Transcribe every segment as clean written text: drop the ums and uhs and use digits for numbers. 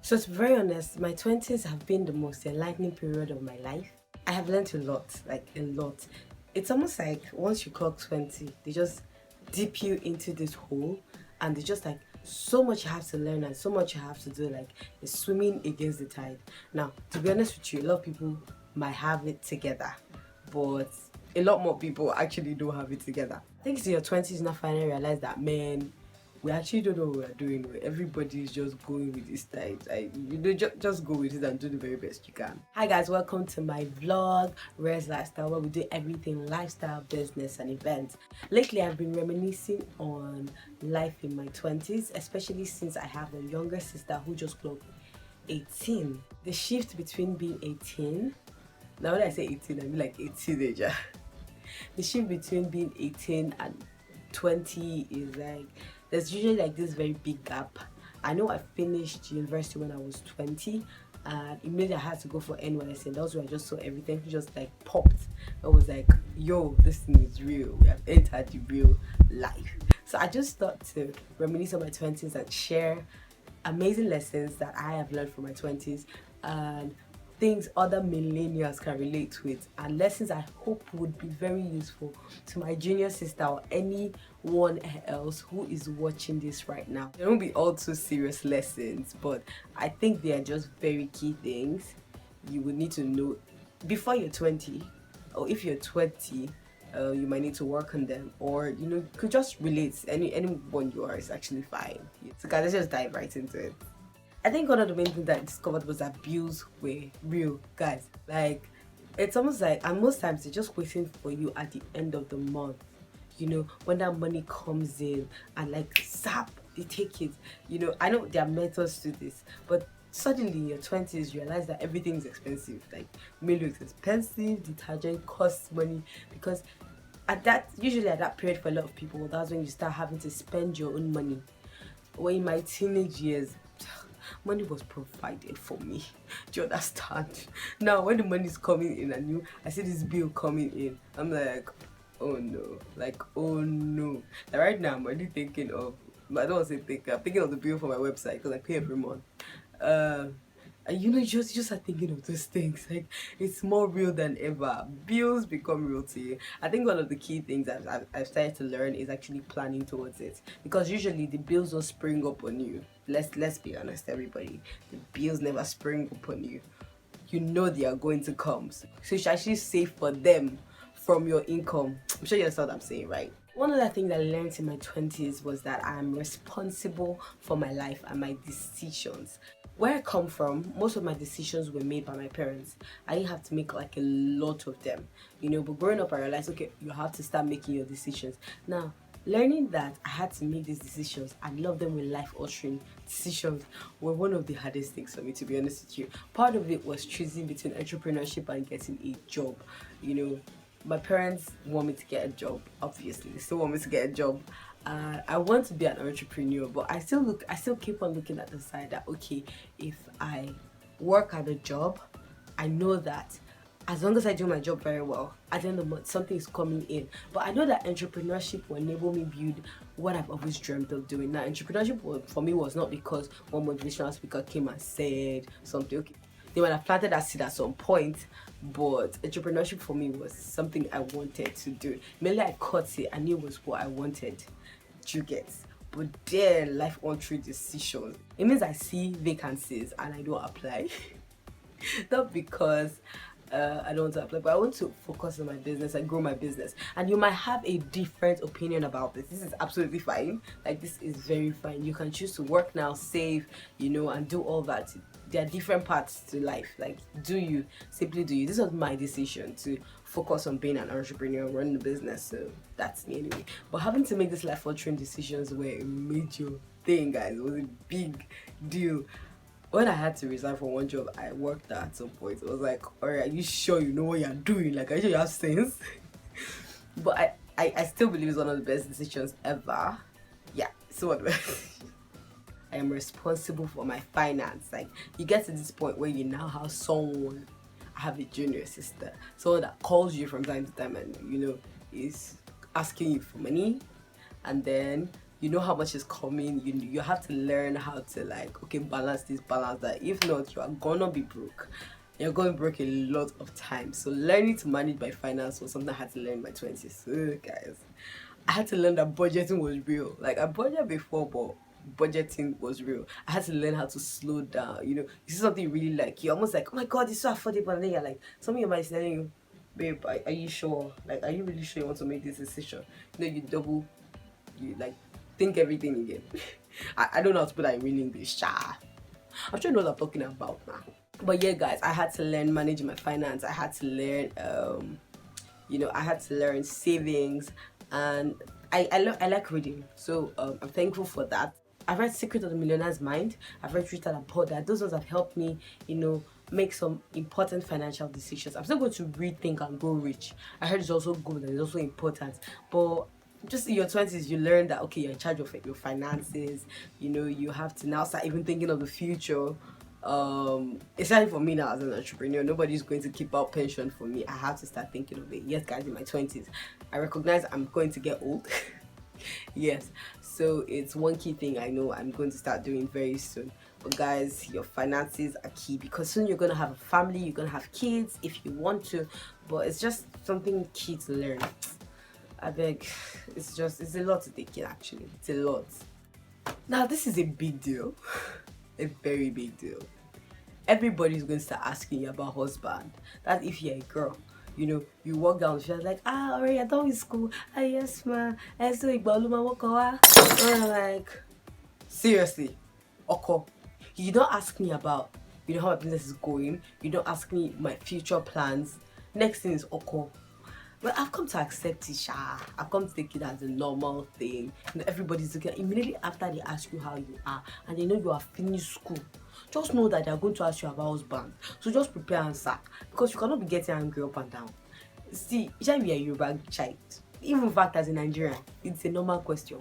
So to be very honest, my 20s have been the most enlightening period of my life. I have learned a lot, like a lot. It's almost like once you clock 20, they just dip you into this hole and they just like so much you have to learn and so much you have to do, like it's swimming against the tide. Now, to be honest with you, a lot of people might have it together, but a lot more people actually don't have it together. I think it's in your 20s now finally realize that, man, we actually don't know what we're doing. Everybody's just going with this tide. Just go with it and do the very best you can. Hi guys, welcome to my vlog, Rez Lifestyle, where we do everything lifestyle, business, and events. Lately, I've been reminiscing on life in my 20s, especially since I have a younger sister who just clocked 18. The shift between being 18, now when I say 18, I mean like a teenager. The shift between being 18 and 20 is like, there's usually like this very big gap. I know I finished university when I was 20 and immediately I had to go for NYSC, and that was where I just saw everything just like popped. I was like, yo, this thing is real. We have entered the real life. So I just thought to reminisce on my 20s and share amazing lessons that I have learned from my 20s and things other millennials can relate with, and lessons I hope would be very useful to my junior sister or anyone else who is watching this right now. They won't be all too serious lessons, but I think they are just very key things you would need to know before you're 20, or if you're 20, you might need to work on them, or you could just relate. Anyone you are is actually fine. So guys, let's just dive right into it. I think one of the main things that I discovered was that bills were real, guys. Like, it's almost like, and most times they're just waiting for you at the end of the month. When that money comes in and like, zap, they take it. I know there are methods to this, but suddenly in your 20s, you realize that everything is expensive. Like, milk is expensive, detergent costs money, because usually at that period for a lot of people, that's when you start having to spend your own money. Well, in my teenage years, money was provided for me. Do you understand? Now when the money is coming in and I see this bill coming in, I'm like, oh no, like, oh no. Like right now I'm already thinking of, I don't want to say I'm thinking of the bill for my website because I pay every month. And you just start thinking of those things. Like, it's more real than ever. Bills become real to you. I think one of the key things I've started to learn is actually planning towards it, because usually the bills don't spring up on you. Let's be honest, everybody. The bills never spring up on you. You know they are going to come, so you should actually save for them from your income. I'm sure you understand what I'm saying, right? One other thing that I learned in my 20s was that I'm responsible for my life and my decisions. Where I come from, most of my decisions were made by my parents. I didn't have to make like a lot of them, but growing up I realized, okay, you have to start making your decisions. Now, learning that I had to make these decisions and love them with life-altering decisions were one of the hardest things for me, to be honest with you. Part of it was choosing between entrepreneurship and getting a job. My parents want me to get a job, obviously. They still want me to get a job. I want to be an entrepreneur, but I still keep on looking at the side that, okay, if I work at a job, I know that as long as I do my job very well, at the end of the month, something is coming in. But I know that entrepreneurship will enable me build what I've always dreamt of doing. Now, entrepreneurship for me was not because one motivational speaker came and said something. Okay, they might have planted that seed at some point, but entrepreneurship for me was something I wanted to do. Mainly I caught it, I knew it was what I wanted. Do you get? But then life on through decisions. It means I see vacancies and I don't apply. Not because I don't want to apply, but I want to focus on my business and grow my business. And you might have a different opinion about this. This is absolutely fine. Like, this is very fine. You can choose to work now, save, and do all that. There are different paths to life. Like, simply do you. This was my decision to focus on being an entrepreneur, running the business. So that's me anyway. But having to make this life-altering decisions were a major thing, guys. It was a big deal. When I had to resign from one job I worked at some point, it was like, alright, are you sure you know what you're doing? Like, are you sure you have sense? But I still believe it's one of the best decisions ever. Yeah, so what? I am responsible for my finance. Like, you get to this point where you now have someone, I have a junior sister, someone that calls you from time to time and, is asking you for money, and then you know how much is coming. You have to learn how to like, okay, balance this, balance that. If not, you are gonna be broke. You're going to break a lot of time. So learning to manage my finance was something I had to learn in my 20s. So guys, I had to learn that budgeting was real. Like I budgeted before, but budgeting was real. I had to learn how to slow down. You know, you see something you really like, you're almost like, oh my god, it's so affordable, and then you're like, something your mind is telling you, babe, are you sure? Like, are you really sure you want to make this decision? You know, you like think everything again. I don't know how to put that in real English. I'm sure you know what I'm talking about now. But yeah, guys, I had to learn managing my finance. I had to learn, I had to learn savings, and I like reading. So I'm thankful for that. I've read Secret of the Millionaire's Mind. I've read Rich Dad and Poor Dad. Those ones have helped me, make some important financial decisions. I'm still going to read Think and Grow Rich. I heard it's also good and it's also important. But just in your 20s, you learn that, okay, you're in charge of your finances. You have to now start even thinking of the future. Especially for me now as an entrepreneur, nobody's going to keep out pension for me. I have to start thinking of it. Yes, guys, in my 20s, I recognize I'm going to get old. Yes, so it's one key thing I know I'm going to start doing very soon. But guys, your finances are key, because soon you're going to have a family, you're going to have kids if you want to, but it's just something key to learn. I beg, it's a lot to take in. Actually, it's a lot. Now this is a big deal. A very big deal. Everybody's going to start asking you about husband. That's if you're a girl. You walk down the street like, already, I done with school. Yes, ma. And so I'm like, seriously, Oko, you don't ask me about, how my business is going. You don't ask me my future plans. Next thing is Oko. But I've come to accept it, Sha. I've come to take it as a normal thing. Everybody's looking immediately after they ask you how you are, and they know you have finished school. Just know that they're going to ask you about husband. So just prepare and sack, because you cannot be getting angry up and down. See, each time you're a Yoruba child, even in fact as a Nigerian, it's a normal question.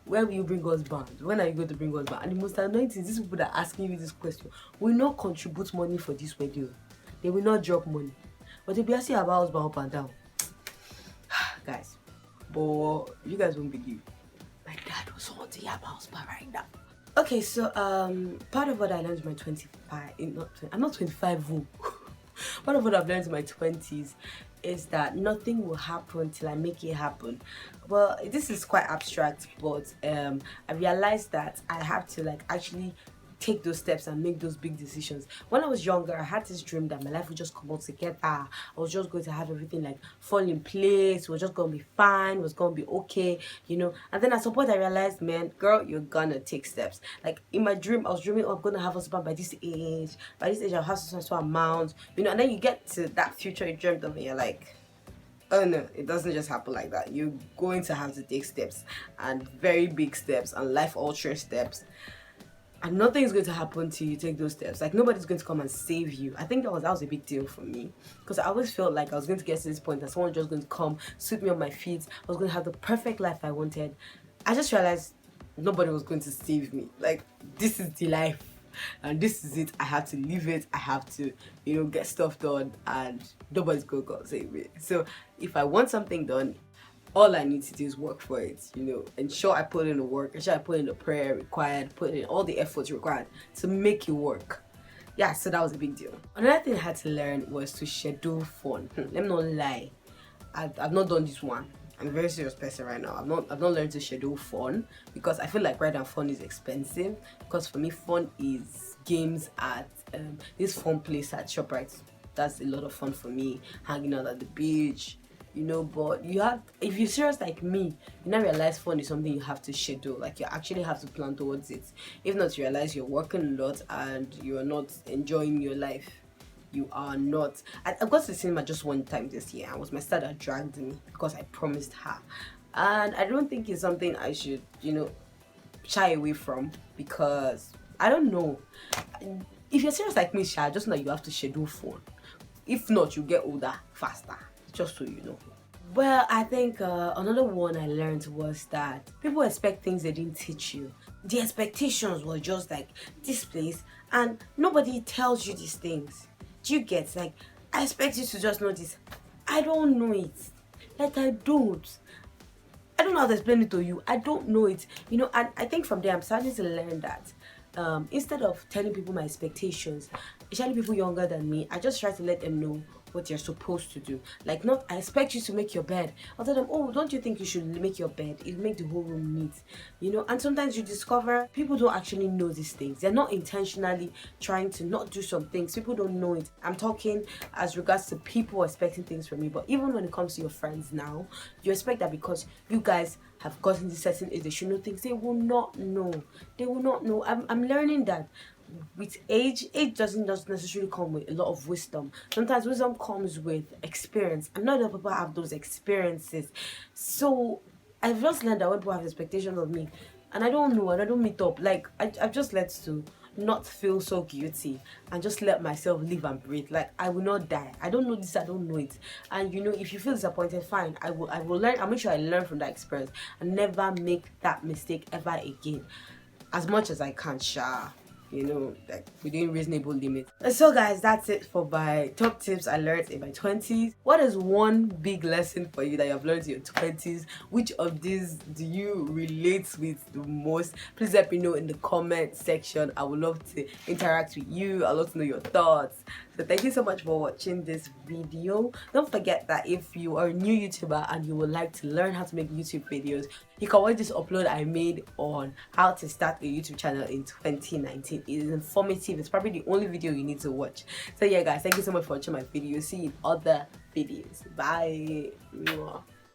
Where will you bring husband? When are you going to bring husband? And the most annoying thing is these people that are asking you this question will not contribute money for this wedding. They will not drop money. But they'll be asking about husband up and down. Guys, but you guys won't believe, my dad was haunting about husband right now. Okay, so part of what I learned in my 25, I'm not 25. Part of what I've learned in my 20s is that nothing will happen till I make it happen. Well, this is quite abstract, but I realized that I have to actually take those steps and make those big decisions. When I was younger, I had this dream that my life would just come out together. I was just going to have everything fall in place. It was just going to be fine. It was going to be okay, And then at some point I realized, man, girl, you're gonna take steps. In my dream, I was dreaming, I'm gonna have a husband by this age. By this age, I'll have some amount, And then you get to that future you dreamt of, and you're like, oh no, it doesn't just happen like that. You're going to have to take steps, and very big steps, and life-altering steps. And nothing is going to happen till you take those steps. Nobody's going to come and save you. I think that was a big deal for me, because I always felt like I was going to get to this point that someone was just going to come, sweep me on my feet. I was going to have the perfect life I wanted. I just realized nobody was going to save me. This is the life, and this is it. I have to live it. I have to, get stuff done, and nobody's going to come save me. So if I want something done, all I need to do is work for it, ensure I put in the work, ensure I put in the prayer required, put in all the efforts required to make it work. Yeah, so that was a big deal. Another thing I had to learn was to schedule fun. Let me not lie, I've not done this one. I'm a very serious person right now. I've not learned to schedule fun, because I feel like right now fun is expensive. Because for me, fun is games at this fun place at ShopRite. That's a lot of fun for me. Hanging out at the beach, but if you're serious like me, you now realize fun is something you have to schedule. You actually have to plan towards it. If not, you realize you're working a lot and you're not enjoying your life. You are not. I got to the cinema just one time this year, and it was my sister that dragged me because I promised her. And I don't think it's something I should, shy away from, because I don't know. If you're serious like me, Sha, just know you have to schedule fun. If not, you get older faster. Just so you know. Well, I think another one I learned was that people expect things they didn't teach you. The expectations were just this place, and nobody tells you these things. Do you get? I expect you to just know this. I don't know it. I don't. I don't know how to explain it to you. I don't know it. You know, and I think from there I'm starting to learn that instead of telling people my expectations, especially people younger than me, I just try to let them know what you're supposed to do. Like, not I expect you to make your bed. I'll tell them, oh, don't you think you should make your bed? It'll make the whole room neat. You know, and sometimes you discover people don't actually know these things. They're not intentionally trying to not do some things. People don't know it. I'm talking as regards to people expecting things from me. But even when it comes to your friends now, you expect that because you guys have gotten to certain age, they should know things. They will not know. They will not know. I'm learning that with age doesn't just necessarily come with a lot of wisdom. Sometimes wisdom comes with experience, and not all people have those experiences. So I've just learned that when people have expectations of me and I don't know and I don't meet up, like I've just learned to not feel so guilty and just let myself live and breathe. Like, I will not die. I don't know this, I don't know it. And you know, if you feel disappointed, fine. I will learn. I'll make sure I learn from that experience and never make that mistake ever again. As much as I can, you know, like within reasonable limits. And so guys, that's it for my top tips I learned in my 20s. What is one big lesson for you that you have learned in your 20s? Which of these do you relate with the most? Please let me know in the comment section. I would love to interact with you. I'd love to know your thoughts. So thank you so much for watching this video. Don't forget that if you are a new YouTuber and you would like to learn how to make YouTube videos, you can watch this upload I made on how to start a YouTube channel in 2019. It is informative. It's probably the only video you need to watch. So yeah guys, thank you so much for watching my video. See you in other videos. Bye.